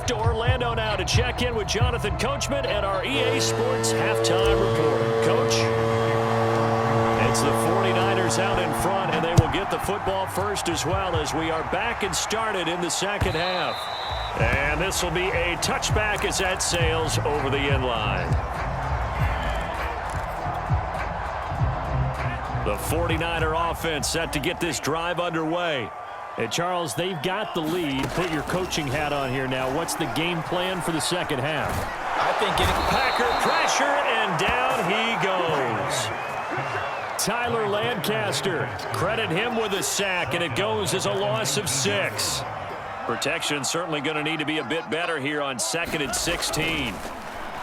to Orlando now to check in with Jonathan Coachman and our EA Sports halftime report. Coach? It's the 49ers out in front, and they will get the football first as well as we are back and started in the second half. And this will be a touchback as that sails over the end line. The 49er offense set to get this drive underway. And Charles, they've got the lead. Put your coaching hat on here now. What's the game plan for the second half? I think getting Packer pressure, and down he goes. Tyler Lancaster, credit him with a sack, and it goes as a loss of 6. Protection certainly going to need to be a bit better here on 2nd and 16.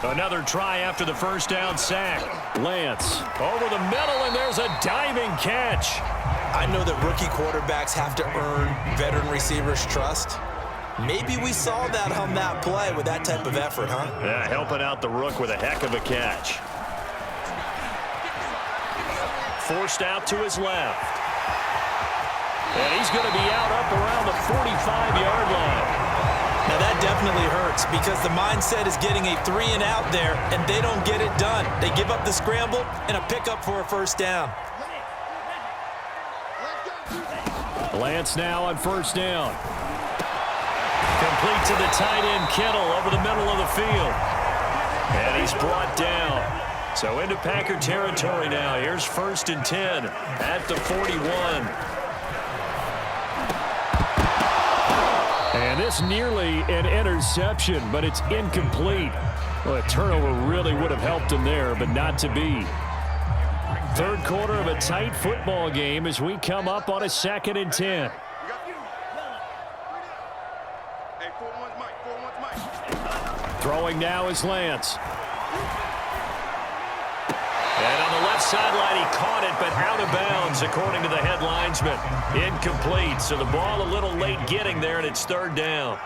Another try after the first down sack. Lance over the middle, and there's a diving catch. I know that rookie quarterbacks have to earn veteran receivers' trust. Maybe we saw that on that play with that type of effort, huh? Yeah, helping out the rook with a heck of a catch. Forced out to his left. And he's going to be out up around the 45-yard line. Now that definitely hurts because the mindset is getting a 3-and-out there, and they don't get it done. They give up the scramble and a pickup for a first down. Lance now on first down. Complete to the tight end Kittle over the middle of the field. And he's brought down. So into Packer territory now. Here's 1st and 10 at the 41. And this nearly an interception, but it's incomplete. Well, a turnover really would have helped him there, but not to be. Third quarter of a tight football game as we come up on a 2nd and 10. Throwing now is Lance. And on the left sideline, he caught it, but out of bounds, according to the head linesman. Incomplete, so the ball a little late getting there, and it's 3rd down.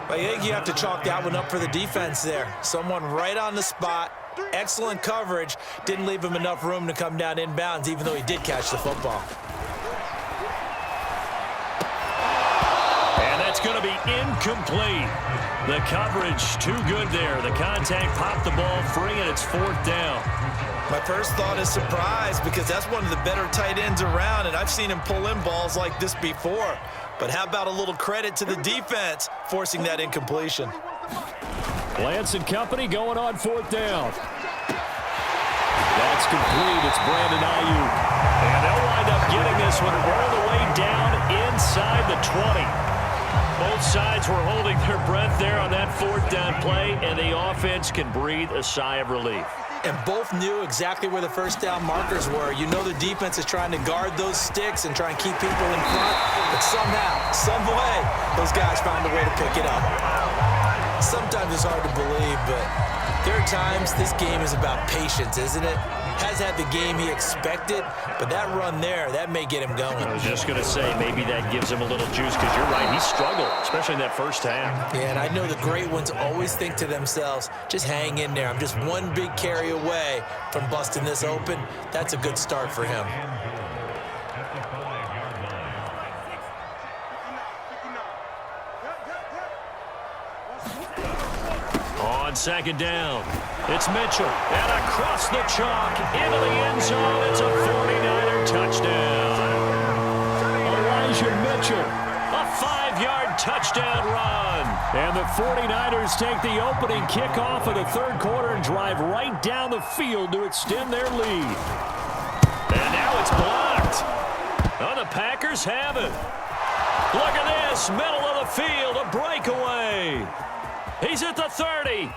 I think you have to chalk that one up for the defense there. Someone right on the spot. Excellent coverage. Didn't leave him enough room to come down inbounds, even though he did catch the football. And that's going to be incomplete. The coverage too good there. The contact popped the ball free, and it's 4th down. My first thought is surprise because that's one of the better tight ends around, and I've seen him pull in balls like this before. But how about a little credit to the defense forcing that incompletion? Lance and company going on 4th down. That's complete. It's Brandon Ayuk. And they'll wind up getting this one all the way down inside the 20. Both sides were holding their breath there on that 4th down play, and the offense can breathe a sigh of relief. And both knew exactly where the first down markers were. You know the defense is trying to guard those sticks and try and keep people in front. But somehow, some way, those guys found a way to pick it up. Sometimes it's hard to believe, but there are times this game is about patience, isn't it? Has had the game he expected, but that run there, that may get him going. I was just going to say, maybe that gives him a little juice because you're right, he struggled, especially in that first half. Yeah, and I know the great ones always think to themselves, just hang in there. I'm just one big carry away from busting this open. That's a good start for him. On 2nd down, it's Mitchell, and across the chalk, into the end zone, it's a 49er touchdown. Elijah Mitchell, a 5-yard touchdown run. And the 49ers take the opening kickoff of the 3rd quarter and drive right down the field to extend their lead. And now it's blocked. Oh, the Packers have it. Look at this, middle of the field, a breakaway. He's at the 30,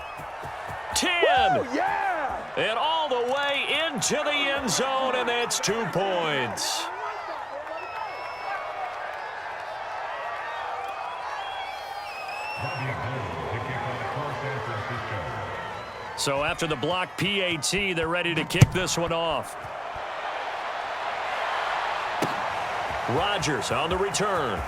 10, woo, yeah! And all the way into the end zone, and that's 2 points. So after the block PAT, they're ready to kick this one off. Rodgers on the return.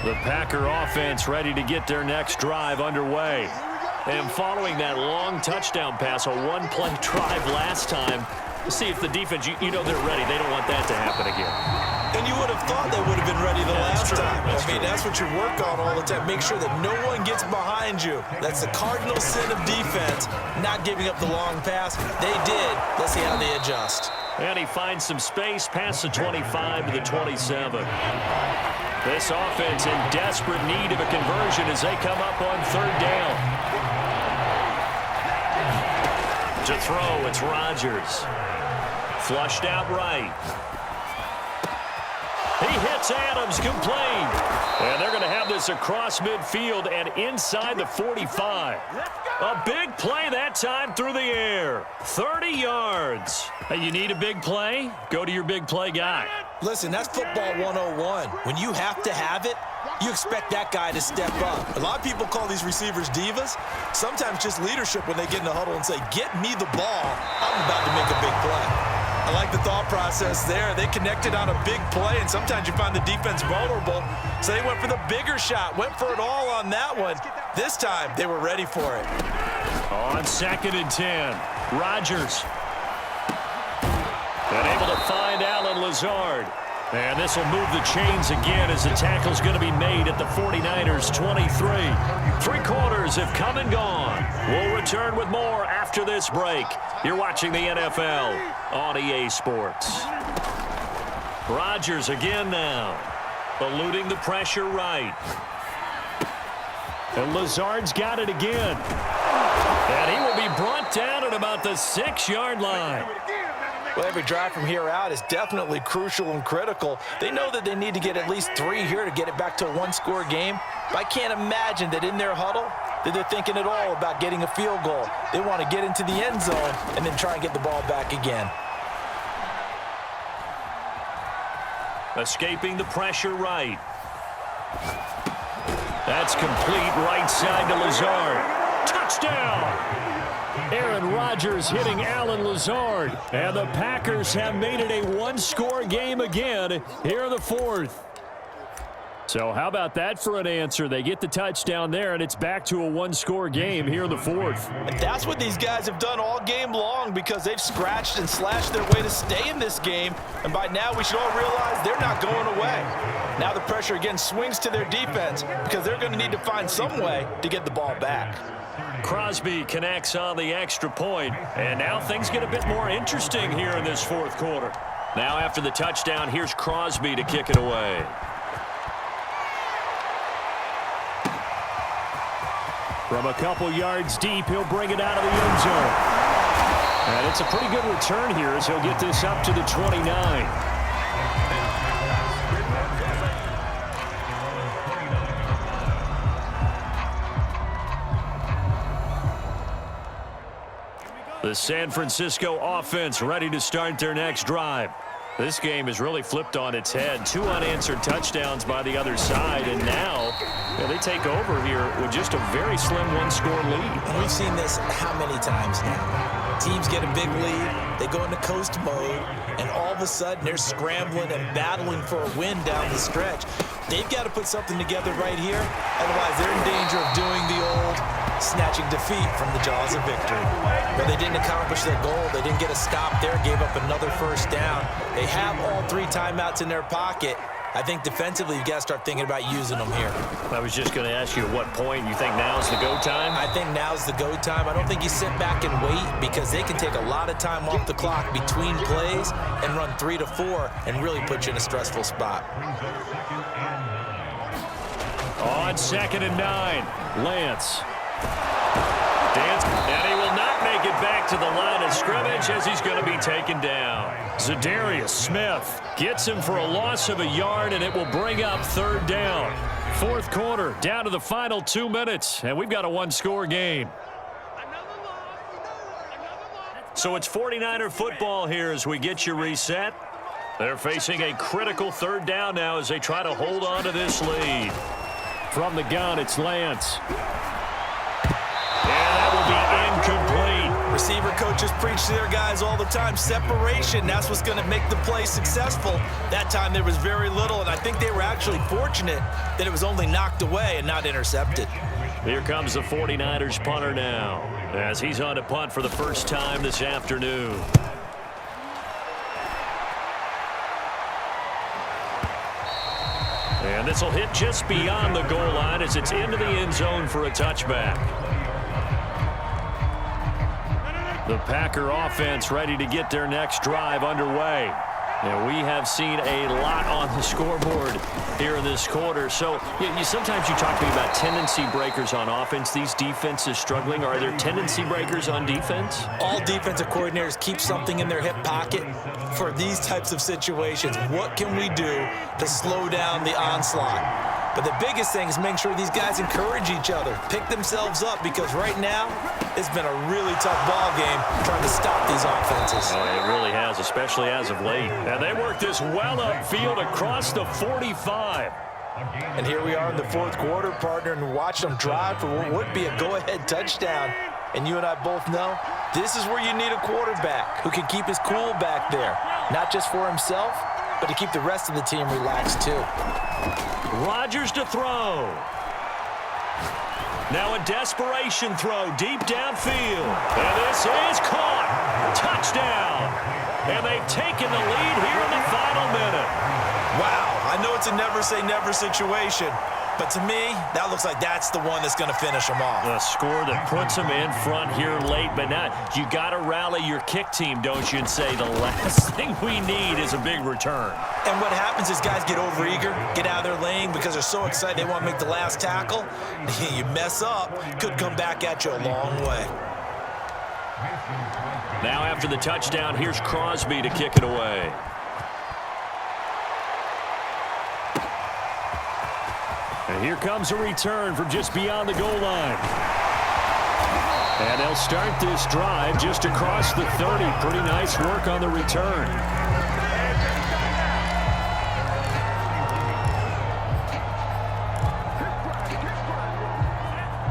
The Packer offense ready to get their next drive underway. And following that long touchdown pass, a one-play drive last time, See if the defense, you know they're ready. They don't want that to happen again. And you would have thought they would have been ready the last time. That's what you work on all the time. Make sure that no one gets behind you. That's the cardinal sin of defense, not giving up the long pass. They did. Let's see how they adjust. And he finds some space past the 25 to the 27. This offense in desperate need of a conversion as they come up on third down. To throw, it's Rodgers. Flushed out right. He hits Adams, complete. And they're going to have this across midfield and inside the 45. A big play that time through the air. 30 yards. Hey, you need a big play? Go to your big play guy. Listen, that's football 101. When you have to have it, you expect that guy to step up. A lot of people call these receivers divas. Sometimes just leadership when they get in the huddle and say, get me the ball. I'm about to make a big play. I like the thought process there. They connected on a big play, and sometimes you find the defense vulnerable. So they went for the bigger shot, went for it all on that one. This time, they were ready for it. On 2nd and 10, Rodgers. And able to find Allen Lazard. And this will move the chains again as the tackle's going to be made at the 49ers' 23. 3 quarters have come and gone. We'll return with more after this break. You're watching the NFL on EA Sports. Rodgers again now, eluding the pressure right. And Lazard's got it again. And he will be brought down at about the 6-yard line. Well, every drive from here out is definitely crucial and critical. They know that they need to get at least 3 here to get it back to a one-score game. But I can't imagine that in their huddle that they're thinking at all about getting a field goal. They want to get into the end zone and then try and get the ball back again. Escaping the pressure right. That's complete right side to Lazard. Touchdown! Aaron Rodgers hitting Allen Lazard. And the Packers have made it a one-score game again here in the 4th. So how about that for an answer? They get the touchdown there, and it's back to a one-score game here in the 4th. And that's what these guys have done all game long because they've scratched and slashed their way to stay in this game. And by now, we should all realize they're not going away. Now the pressure again swings to their defense because they're going to need to find some way to get the ball back. Crosby connects on the extra point, and now things get a bit more interesting here in this 4th quarter. Now after the touchdown, here's Crosby to kick it away. From a couple yards deep, he'll bring it out of the end zone. And it's a pretty good return here as he'll get this up to the 29. The San Francisco offense ready to start their next drive. This game has really flipped on its head. 2 unanswered touchdowns by the other side, and now they take over here with just a very slim one-score lead. And we've seen this how many times now? Teams get a big lead, they go into coast mode, and all of a sudden they're scrambling and battling for a win down the stretch. They've got to put something together right here, otherwise they're in danger of doing the old snatching defeat from the jaws of victory. But they didn't accomplish their goal. They didn't get a stop there, gave up another first down. They have all 3 timeouts in their pocket. I think defensively, you've got to start thinking about using them here. I was just going to ask you at what point you think now's the go time? I think now's the go time. I don't think you sit back and wait because they can take a lot of time off the clock between plays and run 3 to 4 and really put you in a stressful spot. On 2nd and 9, Lance. And he will not make it back to the line of scrimmage as he's going to be taken down. Zadarius Smith gets him for a loss of a yard, and it will bring up 3rd down. 4th quarter, down to the final 2 minutes, and we've got a one-score game. So it's 49er football here as we get you reset. They're facing a critical 3rd down now as they try to hold on to this lead. From the gun, it's Lance. And that will be incomplete. Receiver coaches preach to their guys all the time. Separation, that's what's going to make the play successful. That time there was very little, and I think they were actually fortunate that it was only knocked away and not intercepted. Here comes the 49ers punter now as he's on to punt for the first time this afternoon. And this will hit just beyond the goal line as it's into the end zone for a touchback. The Packer offense ready to get their next drive underway. And we have seen a lot on the scoreboard here in this quarter. So sometimes you talk to me about tendency breakers on offense. These defenses struggling. Are there tendency breakers on defense? All defensive coordinators keep something in their hip pocket for these types of situations. What can we do to slow down the onslaught? But the biggest thing is make sure these guys encourage each other, pick themselves up, because right now it's been a really tough ball game trying to stop these offenses. Oh, it really has, especially as of late. And they work this well upfield across the 45. And here we are in the fourth quarter, partner, and watch them drive for what would be a go-ahead touchdown. And you and I both know this is where you need a quarterback who can keep his cool back there, not just for himself, but to keep the rest of the team relaxed too. Rodgers to throw. Now a desperation throw deep downfield. And this is caught. Touchdown. And they've taken the lead here in the final minute. Wow, I know it's a never-say-never situation, but to me, that looks like that's the one that's going to finish them off. A score that puts them in front here late, but now you got to rally your kick team, don't you, and say the last thing we need is a big return. And what happens is guys get overeager, get out of their lane because they're so excited they want to make the last tackle. You mess up, could come back at you a long way. Now after the touchdown, here's Crosby to kick it away. And here comes a return from just beyond the goal line. And they'll start this drive just across the 30. Pretty nice work on the return.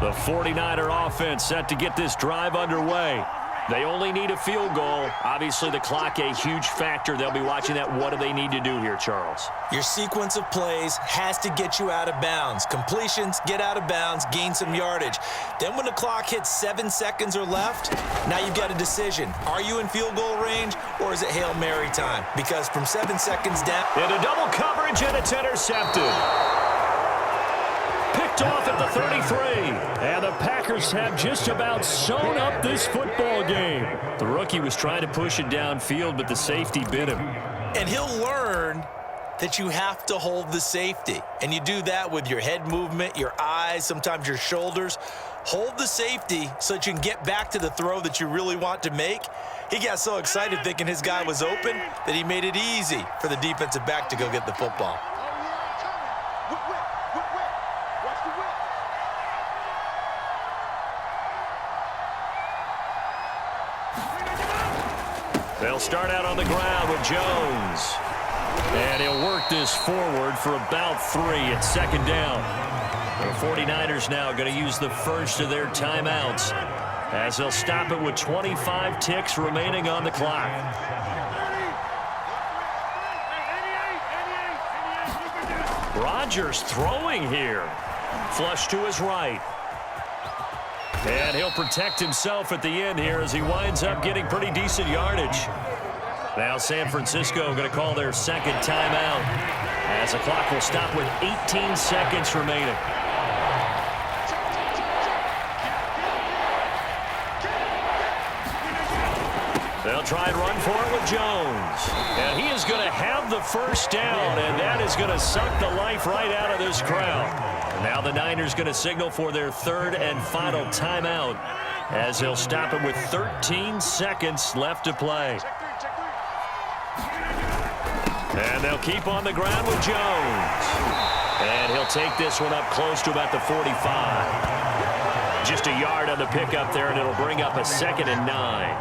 The 49er offense set to get this drive underway. They only need a field goal. Obviously, the clock a huge factor. They'll be watching that. What do they need to do here, Charles? Your sequence of plays has to get you out of bounds. Completions, get out of bounds, gain some yardage. Then when the clock hits 7 seconds or left, now you've got a decision. Are you in field goal range, or is it Hail Mary time? Because from 7 seconds down... Into double coverage, and it's intercepted. Picked off at the 33. And the Packers have just about sewn up this football game. The rookie was trying to push it downfield, but the safety bit him. And he'll learn that you have to hold the safety. And you do that with your head movement, your eyes, sometimes your shoulders. Hold the safety so that you can get back to the throw that you really want to make. He got so excited thinking his guy was open that he made it easy for the defensive back to go get the football. They'll start out on the ground with Jones. And he'll work this forward for about 3 at second down. The 49ers now going to use the first of their timeouts as they'll stop it with 25 ticks remaining on the clock. Rodgers throwing here. Flush to his right. And he'll protect himself at the end here as he winds up getting pretty decent yardage. Now San Francisco going to call their second timeout as the clock will stop with 18 seconds remaining. They'll try and run for it with Jones. And he is going to have the first down, and that is going to suck the life right out of this crowd. Now the Niners going to signal for their third and final timeout as they'll stop it with 13 seconds left to play. And they'll keep on the ground with Jones. And he'll take this one up close to about the 45. Just a yard on the pickup there, and it'll bring up a 2nd and 9.